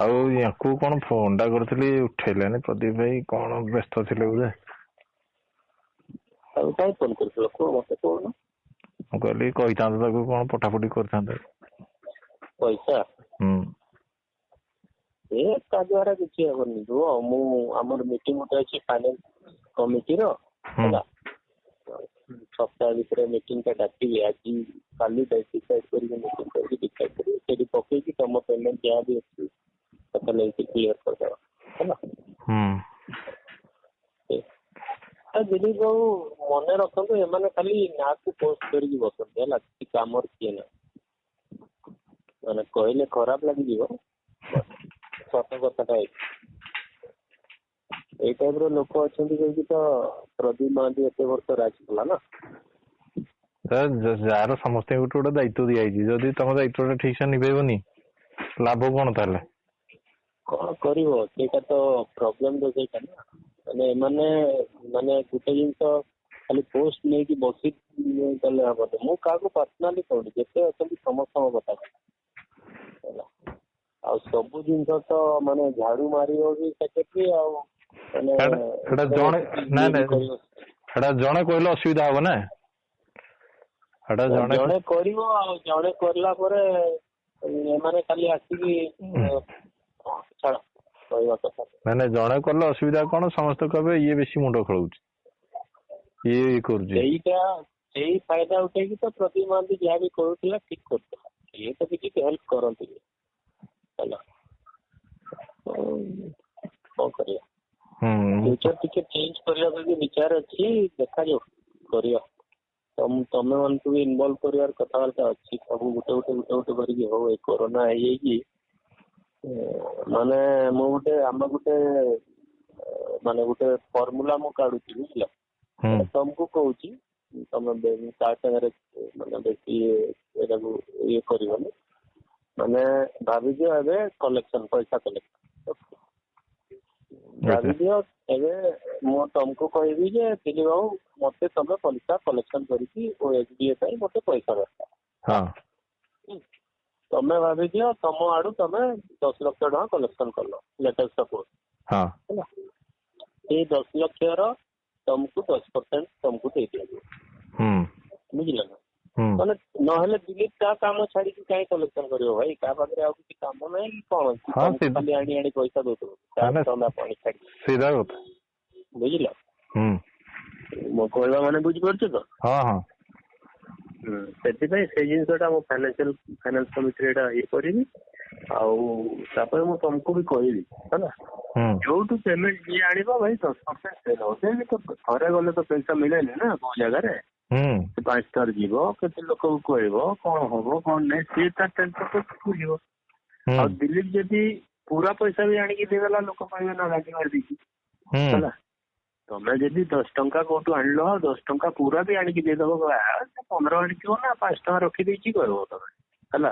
ଆଉ ୟାକୁ କଣ ଫୋନ ଟା କରିଥିଲି ଉଠେଇଲାନି ପ୍ରଦୀପ ଭାଇ, କଣ ବ୍ୟସ୍ତ ଥିଲେ ବୋଧେ। ଆଉ କାଇଁ ଫୋନ କରୁଥିଲ କୁହ ମତେ କହୁନ। ମୁଁ କହିଲି କହିଥାନ୍ତେ ତାକୁ, କଣ ପଠାପଠି କରିଥାନ୍ତେ ପଇସା। ଏ ତା ଦ୍ୱାରା କିଛି ହବନି। ରୁହ, ମୁଁ ଆମର ମିଟିଂ ଗୋଟେ ଅଛି ଫାଇନାନ୍ସ କମିଟିର ହେଲା, ସପ୍ତାହ ଭିତରେ ମିଟିଂ ଟା ଡାକିବି। ଆଜି କାଲି ଡିସାଇଡ୍ କରିକି ମିଟିଂ କରିକି ଡିସାଇଡ୍ କରିବି, ସେଠି ପକେଇକି ତମ ପେମେଣ୍ଟ ଯାହା ବି ଅଛି ତାକୁ ନେଇକି କ୍ଲିୟର କରିଦେବା ହେଲା। ଦିଲ୍ଲୀପ ବାବୁ ମନେ ରଖନ୍ତୁ, ଏମାନେ ଖାଲି ନାଁକୁ ପୋଷ୍ଟ କରିକି ବସନ୍ତି ହେଲା, କିଛି କାମର କିଏ ନା। ମାନେ କହିଲେ ଖରାପ ଲାଗିଯିବ, ସତ କଥାଟା ଏଇ ଟାଇପ ର ଲୋକ ଅଛନ୍ତି କହିକି ତ ପ୍ରଦୀପ ମହାନ୍ତି ଏତେ ବର୍ଷ ରାଜ କଲା ନା। ଯାହାର ସମସ୍ତେ ଗୋଟେ ଗୋଟେ ଦାୟିତ୍ୱ ଦିଆଯାଇଛି, ଯଦି ତମ ଦାୟିତ୍ୱ ଟା ଠିକ ସେ ନିଭେଇବନି ଲାଭ କଣ ତାହେଲେ? କଣ କରିବ, ସେଇଟା ତ ପ୍ରୋବ୍ଲେମ ତ ସେଇଟା ନା। ମାନେ ଏମାନେ ମାନେ ଗୋଟେ ଜିନିଷ ଖାଲି ପୋଷ୍ଟ ନେଇକି ବସି ଗଲେ ହବନି। ମୁଁ କାହାକୁ ପର୍ସନାଲି କହୁନି, ଯେତେ ଅଛନ୍ତି ସମସ୍ତଙ୍କ କଥା ହେଲା। ଆଉ ସବୁ ଜିନିଷ ତ ମାନେ ଝାଡୁ ମାରିବ ବି ସେକ୍ରେଟାରୀ, ଆଉ ମାନେ ଜଣେ କହିଲେ ଅସୁବିଧା ହବ ନା। ଜଣେ କରିବ, ଆଉ ଜଣେ କରିଲା ପରେ ଏମାନେ ଖାଲି ଆସିକି କହିବା କଥା। ମାନେ ଜଣେ କଲେ ଅସୁବିଧା କଣ, ସମସ୍ତେ କହିବେ ଇଏ ବେଶୀ ମୁଣ୍ଡ ଖେଳଉଛି, ଇଏ କରୁଛି। ସେଇ ଫାଇଦା ଉଠେଇକି ତ ପ୍ରଦୀପ ମହାନ୍ତି ଯାହା ବି କରୁଥିଲା ଠିକ କରୁଥିଲା। ଇଏ ତ କିଛି ହେଲ୍ପ କରନ୍ତିନି ହେଲା। କଣ କରିବା, ଫ୍ୟୁଚର ଟିକେ ଚେଞ୍ଜ କରିବାକୁ ବି ବିଚାର ଅଛି, ଦେଖାଯାଉ କରିବା। ତମେ ମାନଙ୍କୁ ବି ଇନଭଲ୍ଭ କରିବାର କଥାବାର୍ତ୍ତା ଅଛି। ସବୁ ଗୋଟେ କରିକି ହଉ। ଏ କରୋନା ହେଇଯାଇଛି ମାନେ ଆମେ ଗୋଟେ ମାନେ ଗୋଟେ ଫର୍ମୁଲା ମୁଁ କାଢୁଛି ବୁଝିଲ। ତମକୁ କହୁଛି, ତମେ ତା ସାଙ୍ଗରେ ମାନେ ବେଶୀ ଏଟାକୁ ଇଏ କରିବନି। ମାନେ ଭାବିଦିଅ ଏବେ କଲେକ୍ସନ, ପଇସା କଲେକ୍ସନ ଭାବିଦିଅ। ଏବେ ମୁଁ ତମକୁ କହିବି ଯେ ଦିଲ୍ଲୀପ ବାବୁ ମତେ ତମେ ପଇସା କଲେକ୍ସନ କରିକି OSDA ପାଇଁ ମତେ ପଇସା ଦରକାର। ତମେ ଭାବିଦିଅ ତମ ଆଡୁ ତମେ 10 ଲକ୍ଷ ଟଙ୍କା କଲେକ୍ସନ କଲ, ଲେଟେଷ୍ଟ ସପୋଜ ହେଲା। ସେଇ 10 ଲକ୍ଷର ତମକୁ 10% ତମକୁ ଦେଇ ଦିଆଯିବ, ବୁଝିଲ ନା। ମାନେ ନହେଲେ ଦିଲ୍ଲୀପ ତା କାମ ଛାଡିକି କାହିଁ କଲେକ୍ସନ କରିବ ଭାଇ? କାହା ପାଖରେ ଆଉ କିଛି କାମ ନାହିଁ କି କଣ? ତମକୁ ଖାଲି ଆଣି ପଇସା ଦଉଥିବ, ସିଧା କଥା। ବୁଝିଲ ମୋ କହିବା ମାନେ ବୁଝିପାରୁଛ ତ? ସେଥିପାଇଁ ସେଇ ଜିନିଷଟା ମୁଁ ଫାଇନାନ୍ସ କମିଟିରେ ଏଇଟା ଇଏ କରିବି। ଆଉ ତାପରେ ମୁଁ ତମକୁ ବି କହିବି ହେଲା, ଯୋଉଠୁ ପେମେଣ୍ଟ ଯିଏ ଆଣିବ ଭାଇ 10% ଦେବ। ଥରେ ଗଲେ ତ ପଇସା ମିଳେନି ନା କୋଉ ଜାଗାରେ। 5 ଥର ଯିବ, କେତେ ଲୋକଙ୍କୁ କହିବ, କଣ ହବ କଣ ନାହିଁ, ସିଏ ତା 10% ବୁଝିବ। ଆଉ ଦିଲ୍ଲୀପ ଯଦି ପୁରା ପଇସା ବି ଆଣିକି ଦେଇଦେଲା, ଲୋକ କହିବେ ନା ଗାଡି ମାରିଦେଇଛି ହେଲା। ତମେ ଯଦି 10 ଟଙ୍କା କୋଉଠୁ ଆଣିଲ, 10 ଟଙ୍କା ପୁରା ବି ଆଣିକି ଦେଇଦବ, 15 ଆଣିଥିବ ନା 5 ଟଙ୍କା ରଖିଦେଇଛି କହିବ ତମେ ହେଲା।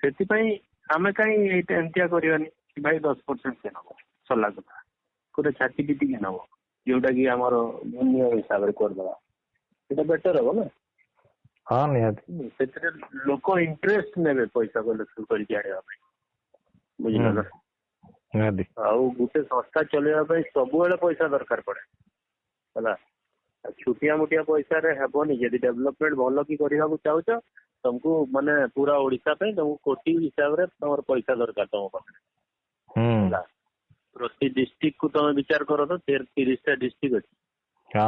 ସେଥିପାଇଁ ଆମେ କାହିଁ ଏଇଟା ଏମିତିଆ କରିବାନି ଭାଇ। 10% ସେ ନବ, ସରିଲା କଥା। ଗୋଟେ ଛାଟି ପିଟିକି ନବ, ଯୋଉଟା କି ଆମର ନିୟମ ହିସାବରେ କରିଦବା, ସେଇଟା ବେଟର ହବ ନା। ନିହାତି ସେଥିରେ ଲୋକ ଇଣ୍ଟରେଷ୍ଟ ନେବେ ପଇସା କଲେକ୍ସନ କରିକି ଆଣିବା ପାଇଁ, ବୁଝିଲ ନା। ଆଉ ଗୋଟେ ସଂସ୍ଥା ଚଲେଇବା ପାଇଁ ସବୁବେଳେ ପଇସା ଦରକାର ପଡେ ହେଲା। ଛୋଟିଆ ମୋଟିଆ ପଇସାରେ ହେବନି। ଯଦି ଡେଭଲପମେଣ୍ଟ ଭଲ କି କରିବାକୁ ଚାହୁଁଛ, ତମକୁ ମାନେ ପୁରା ଓଡିଶା ପାଇଁ ତମକୁ କୋଟି ହିସାବରେ ତମର ପଇସା ଦରକାର ତମ ପାଖରେ ହେଲା। ପ୍ରତି ଡିଷ୍ଟ୍ରିକ୍ଟ କୁ ତମେ ବିଚାର କର ତ 30ଟା ଡିଷ୍ଟ୍ରିକ୍ଟ ଅଛି।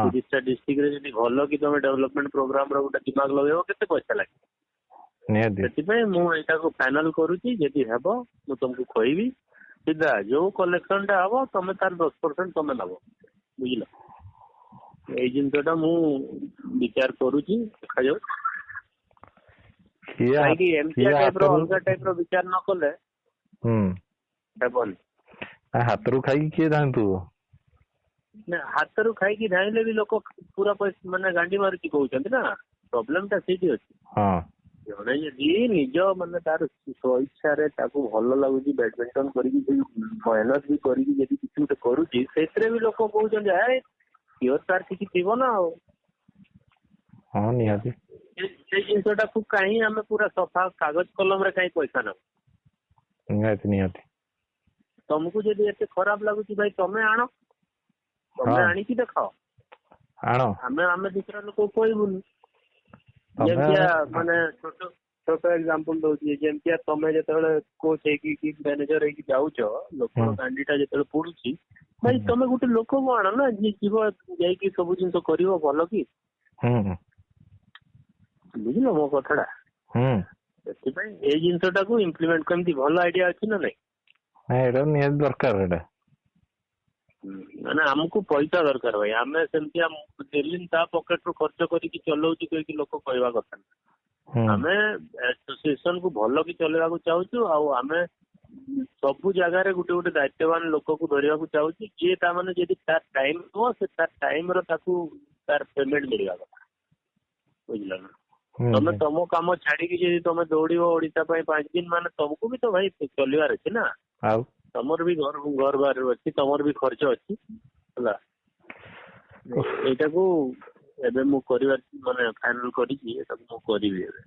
30ଟା ଡିଷ୍ଟ୍ରିକ୍ଟ ରେ ଯଦି ଭଲ କି ତମେ ଡେଭଲପମେଣ୍ଟ ପ୍ରୋଗ୍ରାମ ର ଗୋଟେ ଦିମାଗ ଲଗେଇବ, କେତେ ପଇସା ଲାଗିବ। ସେଥିପାଇଁ ମୁଁ ଏଇଟାକୁ ଫାଇନାଲ କରୁଛି, ଯଦି ହେବ ମୁଁ ତମକୁ କହିବି। ସିଧା ଯୋଉ କଲେକ୍ସନ ଟା ହବ ତମେ ତାର 10% ତମେ ନବ, ବୁଝିଲ। ଏଇ ଜିନିଷଟା ମୁଁ ବିଚାର କରୁଛି, ଦେଖାଯାଉ। କାହିଁକି ଏମିତିଆ ଟାଇପ ର ଅଲଗା ଟାଇପ ର ବିଚାର ନ କଲେ ହେବନି। ହାତରୁ ଖାଇକି କିଏ ଧାଇଁଥିବ ନା, ହାତରୁ ଖାଇକି ଧାଇଁଲେ ବି ଲୋକ ପୁରା ପଇସା ମାନେ ଗାଣ୍ଡି ମାରୁଛି କହୁଛନ୍ତି ନା। ପ୍ରୋବ୍ଲେମ ଟା ସେଇଠି ଅଛି। ଜଣେ ଯଦି ନିଜ ମାନେ ତାର ସ୍ୱଇଚ୍ଛାରେ ତାକୁ ଭଲ ଲାଗୁଛି ବ୍ୟାଡମିଣ୍ଟନ କରିକି, ମେହନତ ବି କରିକି ଯଦି କିଛି ଗୋଟେ କରୁଛି, ସେଥିରେ ବି ଲୋକ କହୁଛନ୍ତି ପିଓର ତାର କିଛି ଥିବ ନା। ଆଉ ନିହାତି ସେଇ ଜିନିଷଟାକୁ କାହିଁ ଆମେ ପୁରା ସଫା କାଗଜ କଲମରେ କାହିଁ ପଇସା ନବୁ? ନିହାତି ତମକୁ ଯଦି ଏତେ ଖରାପ ଲାଗୁଛି ଭାଇ ତମେ ଆଣ, ତମେ ଆଣିକି ଦେଖାଅ, ଆମେ ଦୁସରା ଲୋକ କହିବୁନି। ଯେମିତିଆ ମାନେ ଛୋଟ ଏକ୍ସାମ୍ପଲ ଦଉଛି, ଯେମିତିଆ ତମେ ଯେତେବେଳେ କୋଚ୍ ହେଇକି କି ମ୍ୟାନେଜର ହେଇକି ଯାଉଛ, ଲୋକର ଗାଣ୍ଡିଟା ଯେତେବେଳେ ପଡୁଛି, ଭାଇ ତମେ ଗୋଟେ ଲୋକକୁ ଆଣ ନା, ଯିଏ ଯିବ ଯାଇକି ସବୁ ଜିନିଷ କରିବ ଭଲ କି। ବୁଝିଲ ମୋ କଥାଟା? ସେଥିପାଇଁ ଏଇ ଜିନିଷଟାକୁ ଇମ୍ପ୍ଲିମେଣ୍ଟ କେମିତି, ଭଲ ଆଇଡିଆ ଅଛି ନା ନାଇଁ? ଏଇଟା ନିହାତି ଦରକାର। ଏଇଟା ମାନେ ଆମକୁ ପଇସା ଦରକାର ଭାଇ, ଆମେ ସେମିତି ଡେଲି ତା ପକେଟରୁ ଖର୍ଚ୍ଚ କରିକି ଚଲଉଛୁ କହିକି ଲୋକ କହିବା କଥା ନାହିଁ। ଆମେ ଆସୋସିଏସନ କୁ ଭଲ କି ଚଲେଇବାକୁ ଚାହୁଁଛୁ, ଆଉ ଆମେ ସବୁ ଜାଗାରେ ଗୋଟେ ଗୋଟେ ଦାୟିତ୍ୱବାନ ଲୋକକୁ ଧରିବାକୁ ଚାହୁଁଛୁ, ଯିଏ ତାମାନେ ଯଦି ତାର ଟାଇମ ନୁହଁ, ସେ ତାର ଟାଇମ ର ତାକୁ ତାର ପେମେଣ୍ଟ ମିଳିବା କଥା। ବୁଝିଲ ନା? ତମେ ତମ କାମ ଛାଡିକି ଯଦି ତମେ ଦୌଡିବ ଓଡିଶା ପାଇଁ 5 ଦିନ, ମାନେ ତମକୁ ବି ତ ଭାଇ ଚଲିବାର ଅଛି ନା, ତମର ବି ଘର ବାହାର ଅଛି, ତମର ବି ଖର୍ଚ୍ଚ ଅଛି ହେଲା। ଏଇଟାକୁ ଏବେ ମୁଁ କରିବାର ମାନେ ଫାଇନାଲ କରିଛି, ଏଟାକୁ ମୁଁ କରିବି ଏବେ,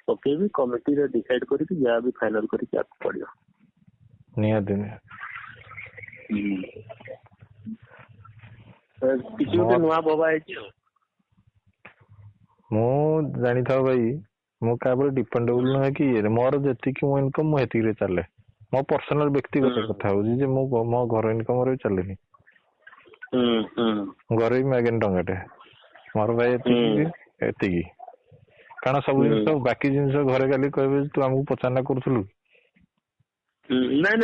ପକେଇବି କମିଟିରେ ଡିସାଇଡ କରିକି ଯାହା ବି ଫାଇନାଲ କରିକି ଆକୁ ପଡିବ ନିହାତି। କିଛି ଗୋଟେ ନୂଆ ଭବା ହେଇଛି ଆଉ। ମୁଁ ଜାଣିଥାଉ ଭାଇ, ମୁଁ କାହା ଉପରେ ଡିପେଣ୍ଡେବୁଲ ନୁହେଁ କି ଇଏ, ମୋର ଯେତିକି ମୋ ଇନକମ ମୁଁ ହେତିକିରେ ଚାଲେ। ମୋ ପର୍ସନାଲ ବ୍ୟକ୍ତିଗତ କଥା ହଉଛି ଯେ ମୁଁ ମୋ ଘର ଇନକମରେ ବି ଚାଲେନି। ଘରେ ବି ମାଗେନି ଟଙ୍କାଟେ, ମୋର ଭାଇ ଏତିକି। କାରଣ ସବୁ ଜିନିଷ, ବାକି ଜିନିଷ ଘରେ କାଲି କହିବେ ତୁ ଆମକୁ ପଚାରଣା କରୁଥିଲୁ। ନାଇଁ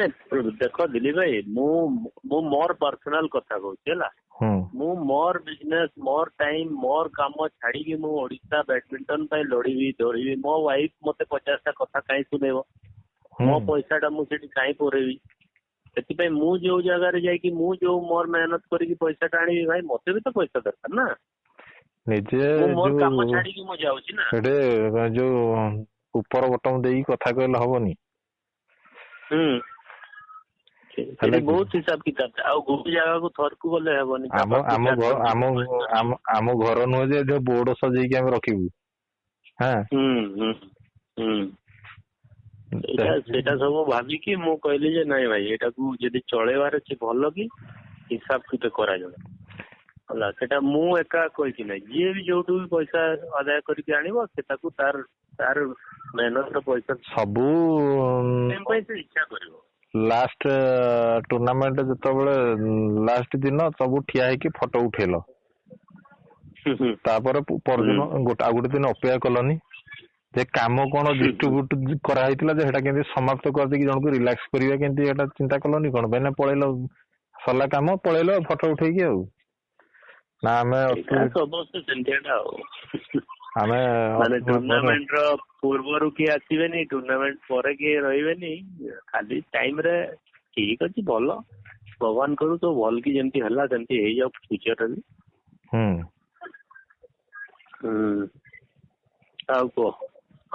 ଦେଖ ଦିଲ୍ଲୀପ ଭାଇ, ମୁଁ ମୋର ପର୍ସନାଲ କଥା କହୁଛି ହେଲା। ମୁଁ ମୋର ବିଜନେସ, ମୋର ଟାଇମ, ମୋର କାମ ଛାଡିକି ମୁଁ ଓଡିଶା ବ୍ୟାଡମିଣ୍ଟନ ପାଇଁ ଦୌଡ଼ିବି। ମୋ ୱାଇଫ ମତେ 50ଟା କଥା କାହିଁ ଶୁଣେଇବ? ମୋ ପଇସା ଟା ମୁଁ ସେଠି କାହିଁ ପୁରେଇବି? ସେଥିପାଇଁ ମୁଁ ଯୋଉ ଜାଗାରେ ଯାଇକି ମୁଁ ଯୋଉ ମୋର ମେହନତ କରିକି ପଇସା ଟା ଆଣିବି, ଭାଇ ମତେ ବି ତ ପଇସା ଦରକାର ନା। ନିଜେ ମୋର କାମ ଛାଡିକି ମୁଁ ଯାଉଛି ନା। ଯୋଉ ଉପର ବଟମ ଦେଇକି କଥା କହିଲେ ହବନି। ସେଠି ବହୁତ ହିସାବ କିତାବ, ଆଉ ଗୋଟେ ଜାଗାକୁ ଥରକୁ ଗଲେ ହେବନି। ଆମ ଘର ନୁହଁ ଯେ ଯୋଉ ବୋର୍ଡ ସଜେଇକି ଆମେ ରଖିବୁ। ସେଇଟା ସବୁ ଭାବିକି ମୁଁ କହିଲି ଯେ ନାଇଁ ଭାଇ, ଏଟାକୁ ଯଦି ଚଳେଇବାର ଅଛି ଭଲ କି ହିସାବ କିତେ କରାଯାଉ ହେଲା। ସେଟା ମୁଁ ଏକା କହିକି ନାହିଁ, ଯିଏ ବି ଯୋଉଠୁ ବି ପଇସା ଆଦାୟ କରିକି ଆଣିବ, ସେଟାକୁ ତାର ମେହନତର ପଇସା ସବୁ ପାଇଁ ସେ ଇଚ୍ଛା କରିବ। ଲାଷ୍ଟ ଟୁର୍ଣ୍ଣାମେଣ୍ଟ ଯେତେବେଳେ ଲାଷ୍ଟ ଦିନ ସବୁ ଠିଆ ହେଇକି ଫଟୋ ଉଠେଇଲ, ତାପରେ ପରଦିନ ଆଉ ଗୋଟେ ଦିନ ଅପେକ୍ଷା କଲନି ଯେ କାମ କଣ ଡିଷ୍ଟ୍ରିବ୍ୟୁଟ କରାହେଇଥିଲା, ଯେ ସେଟା କେମିତି ସମାପ୍ତ କରିଦେଇକି ଜଣକୁ ରିଲାକ୍ସ କରିବା କେମିତି, ଏଟା ଚିନ୍ତା କଲନି କଣ ପାଇଁ? ନା ପଳେଇଲ, ସରିଲା କାମ, ପଳେଇଲ ଫଟୋ ଉଠେଇକି। ଆଉ ନା ଆମେ ସମସ୍ତେ ସେମିତିଆ ଆଉ ଆମେ ମାନେ ଟୁର୍ଣ୍ଣାମେଣ୍ଟ ର ପୂର୍ବରୁ କିଏ ଆସିବେନି, ଟୁର୍ଣ୍ଣାମେଣ୍ଟ ପରେ କିଏ ରହିବେନି, ଖାଲି ଟାଇମ ରେ ଠିକ ଅଛି ଭଲ, ଭଗବାନ କରୁ ତ ଭଲ କି ଯେମିତି ହେଲା ସେମିତି ହେଇଯାଉ ଫ୍ୟୁଚର ବି। ଆଉ କୁହ,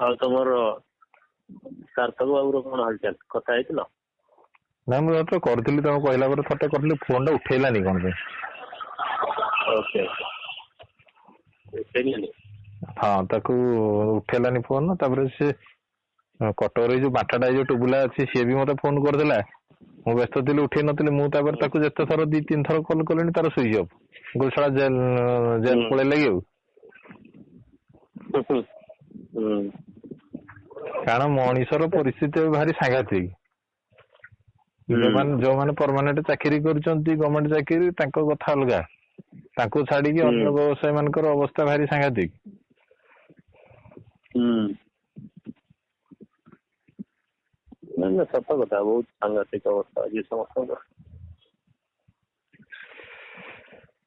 ଆଉ ତମର ସାର୍ଥକ ବାବୁର କଣ ହାଲଚାଲ, କଥା ହେଇଥିଲ? ନାଇଁ ମୁଁ ଯେତେବେଳେ କରିଥିଲି, ତମେ କହିଲା ପରେ ଥରେ କରିଥିଲି, ଫୋନ ଟା ଉଠେଇଲାନି କଣ ପାଇଁ? ହଁ, ତାକୁ ଉଠେଇଲାନି ଫୋନ। ତାପରେ ସେ କଟକରେ ଯୋଉ ବାଟାଟା ଯୋଉ ଟୁବୁଲା ଅଛି, ସିଏ ବି ମତେ ଫୋନ କରିଥିଲା। ମୁଁ ବ୍ୟସ୍ତ ଥିଲି, ଉଠେଇ ନଥିଲି। ମୁଁ ତାପରେ ତାକୁ ଯେତେ ଥର 2-3 ଥର କଲ କଲିଣି, ତାର ସୁଇଚ୍ ଅଫ୍। ଗୋଲଶାଳା ଜେଲ ପଳେଇଲା କି ଆଉ। କାରଣ ମଣିଷର ପରିସ୍ଥିତି ଭାରି ସାଂଘାତିକ। ଯୋଉମାନେ ପରମାନେଣ୍ଟ ଚାକିରି କରୁଛନ୍ତି, ଗଭର୍ଣ୍ଣମେଣ୍ଟ ଚାକିରି, ତାଙ୍କ କଥା ଅଲଗା। ତାଙ୍କୁ ଛାଡିକି ଅନ୍ୟ ବ୍ୟବସାୟୀ ମାନଙ୍କର ଅବସ୍ଥା ଭାରି ସାଂଘାତିକ। ସତ କଥା, ବହୁତ ସାଂଘାତିକ ଅବସ୍ଥା ଅଛି ସମସ୍ତଙ୍କର।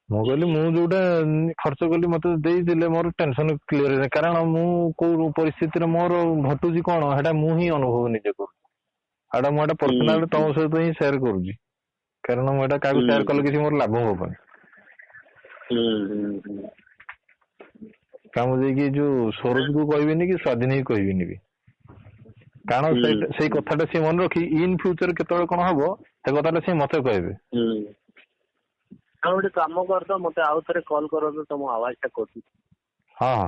ମୁଁ କହିଲି, ମୁଁ ଯୋଉଟା ଖର୍ଚ୍ଚ କଲି ମତେ ଦେଇଦେଲେ ମୋର ଟେନସନ କ୍ଲିୟର ହେଇଯାଏ। କାରଣ ମୁଁ କୋଉ ପରିସ୍ଥିତିରେ ମୋର ଘଟୁଛି କଣ, ସେଟା ମୁଁ ହିଁ ଅନୁଭବ ନିଜେ କରୁଛି। ଏଟା ମୁଁ ଏଟା ପର୍ସନାଲ ତମ ସହିତ ହିଁ ସେୟାର କରୁଛି, କାରଣ ମୁଁ ଏଟା କାହାକୁ ସେୟାର କଲେ କିଛି ମୋର ଲାଭ ହବନି। କାରଣ ମୁଁ ଯାଇକି ଯୋଉ ସରୋଜ କୁ କହିବିନି କି ସ୍ୱାଧୀନ କୁ କହିବିନି ବି, କାରଣ ସେଇ କଥାଟା ସିଏ ମନେ ରଖି ଇନ ଫ୍ୟୁଚର କେତେବେଳେ କଣ ହବ, ସେ କଥାଟା ସିଏ ମତେ କହିବେ। ଆଉ ଗୋଟେ କାମ କରତ, ମତେ ଆଉ ଥରେ କଲ୍ କରନ୍ତୁ, ତମ ଆୱାଜ ଟା କଟୁଛି। ହଁ।